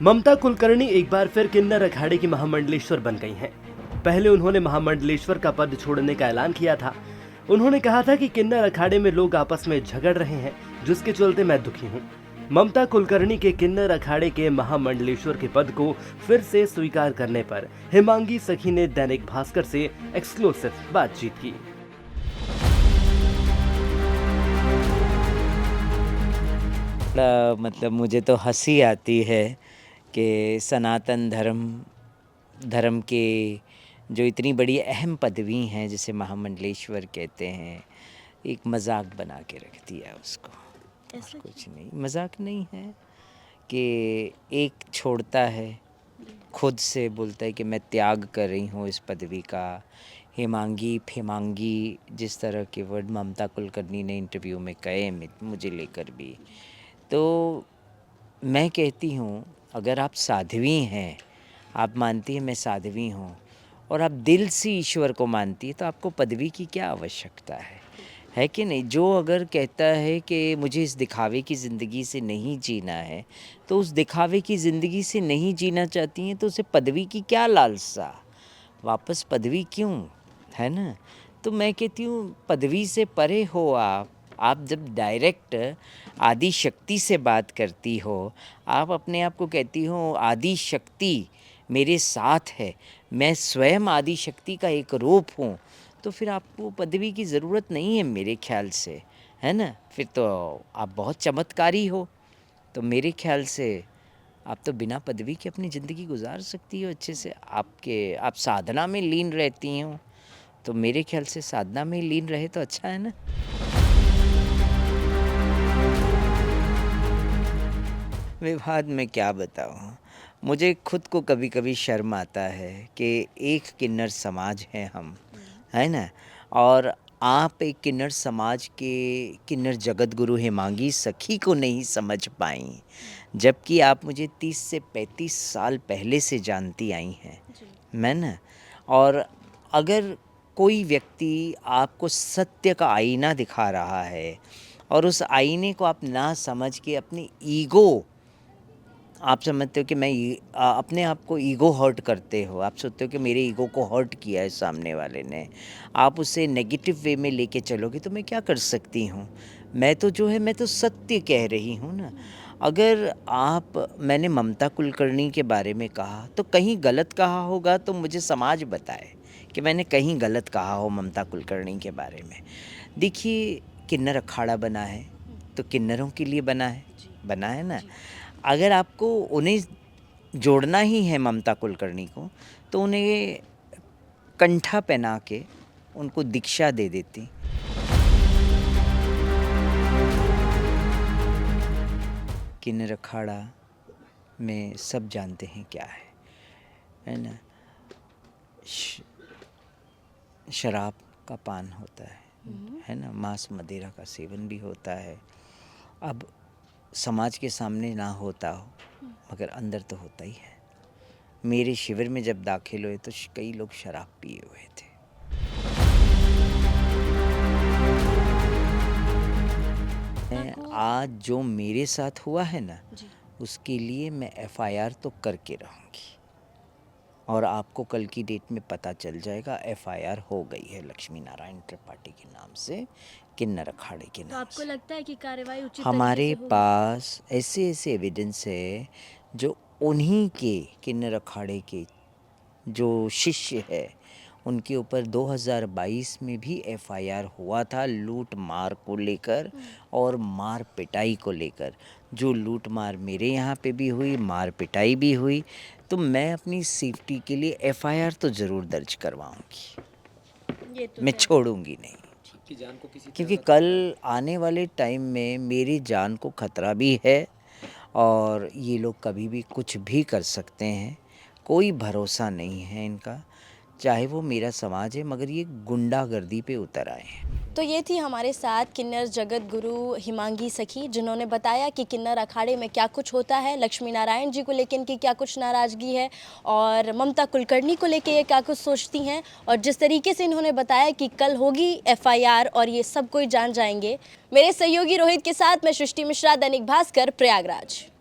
ममता कुलकर्णी एक बार फिर किन्नर अखाड़े की महामंडलेश्वर बन गई हैं। पहले उन्होंने महामंडलेश्वर का पद छोड़ने का ऐलान किया था। उन्होंने कहा था कि किन्नर अखाड़े में लोग आपस में झगड़ रहे हैं, जिसके चलते मैं दुखी हूं। ममता कुलकर्णी के किन्नर अखाड़े के महामंडलेश्वर के पद को फिर से स्वीकार करने पर हिमांगी सखी ने दैनिक भास्कर से एक्सक्लूसिव बातचीत की। मतलब मुझे तो हंसी आती है कि सनातन धर्म के जो इतनी बड़ी अहम पदवी हैं जिसे महामंडलेश्वर कहते हैं, एक मजाक बना के रख दिया उसको। और कुछ नहीं, मजाक नहीं है कि एक छोड़ता है, खुद से बोलता है कि मैं त्याग कर रही हूँ इस पदवी का। हिमांगी फेमांगी जिस तरह के वर्ड ममता कुलकर्णी ने इंटरव्यू में कहे मुझे लेकर भी, तो मैं कहती हूँ अगर आप साध्वी हैं, आप मानती हैं मैं साध्वी हूँ और आप दिल से ईश्वर को मानती है, तो आपको पदवी की क्या आवश्यकता है कि नहीं। जो अगर कहता है कि मुझे इस दिखावे की ज़िंदगी से नहीं जीना है, तो उस दिखावे की ज़िंदगी से नहीं जीना चाहती हैं तो उसे पदवी की क्या लालसा, वापस पदवी क्यों, है ना। तो मैं कहती हूँ पदवी से परे हो आप जब डायरेक्ट आदि शक्ति से बात करती हो, आप अपने आप को कहती हो आदि शक्ति मेरे साथ है, मैं स्वयं आदि शक्ति का एक रूप हूँ, तो फिर आपको पदवी की ज़रूरत नहीं है मेरे ख्याल से, है ना। फिर तो आप बहुत चमत्कारी हो। तो मेरे ख्याल से आप तो बिना पदवी के अपनी ज़िंदगी गुजार सकती हो अच्छे से। आप साधना में लीन रहती हो, तो मेरे ख्याल से साधना में लीन रहे तो अच्छा है ना। विवाद में क्या बताऊँ, मुझे खुद को कभी कभी शर्म आता है कि एक किन्नर समाज है हम, है ना। और आप एक किन्नर समाज के किन्नर जगत गुरु हिमांगी सखी को नहीं समझ पाई, जबकि आप मुझे 30 से 35 साल पहले से जानती आई हैं, मैं ना। और अगर कोई व्यक्ति आपको सत्य का आईना दिखा रहा है और उस आईने को आप ना समझ के अपनी ईगो, आप समझते हो कि अपने आप को ईगो हर्ट करते हो, आप सोचते हो कि मेरे ईगो को हर्ट किया है सामने वाले ने, आप उसे नेगेटिव वे में लेके चलोगे तो मैं क्या कर सकती हूँ। मैं तो सत्य कह रही हूँ ना। अगर मैंने ममता कुलकर्णी के बारे में कहा तो कहीं गलत कहा होगा तो मुझे समाज बताए कि मैंने कहीं गलत कहा हो ममता कुलकर्णी के बारे में। देखिए, किन्नर अखाड़ा बना है तो किन्नरों के लिए बना है ना। अगर आपको उन्हें जोड़ना ही है ममता कुलकर्णी को, तो उन्हें कंठा पहना के उनको दीक्षा दे देती। किन्नर अखाड़ा में सब जानते हैं क्या है ना। शराब का पान होता है ना, मांस मदिरा का सेवन भी होता है। अब समाज के सामने ना होता हो मगर अंदर तो होता ही है। मेरे शिविर में जब दाखिल हुए तो कई लोग शराब पिए हुए थे। आज जो मेरे साथ हुआ है ना, उसके लिए मैं एफआईआर तो करके रहूँगी और आपको कल की डेट में पता चल जाएगा। एफआईआर हो गई है लक्ष्मी नारायण त्रिपाठी के नाम से, किन्नर अखाड़े के नाम से। आपको लगता है कि कार्रवाई उचित हमारे पास ऐसे एविडेंस है जो उन्हीं के किन्नर अखाड़े के जो शिष्य है उनके ऊपर 2022 में भी एफआईआर हुआ था लूट मार को लेकर और मार पिटाई को लेकर। जो लूट मार मेरे यहाँ पे भी हुई, मार पिटाई भी हुई, तो मैं अपनी सेफ्टी के लिए एफआईआर तो ज़रूर दर्ज करवाऊँगी, मैं छोड़ूंगी नहीं। क्योंकि कल आने वाले टाइम में मेरी जान को खतरा भी है और ये लोग कभी भी कुछ भी कर सकते हैं, कोई भरोसा नहीं है इनका, चाहे वो मेरा समाज है, मगर ये गुंडागर्दी पे उतर आए हैं। तो ये थी हमारे साथ किन्नर जगत गुरु हिमांगी सखी, जिन्होंने बताया कि किन्नर अखाड़े में क्या कुछ होता है, लक्ष्मी नारायण जी को लेकर इनकी क्या कुछ नाराज़गी है और ममता कुलकर्णी को लेकर ये क्या कुछ सोचती हैं, और जिस तरीके से इन्होंने बताया कि कल होगी एफआईआर और ये सब कोई जान जाएंगे। मेरे सहयोगी रोहित के साथ मैं सृष्टि मिश्रा, दैनिक भास्कर, प्रयागराज।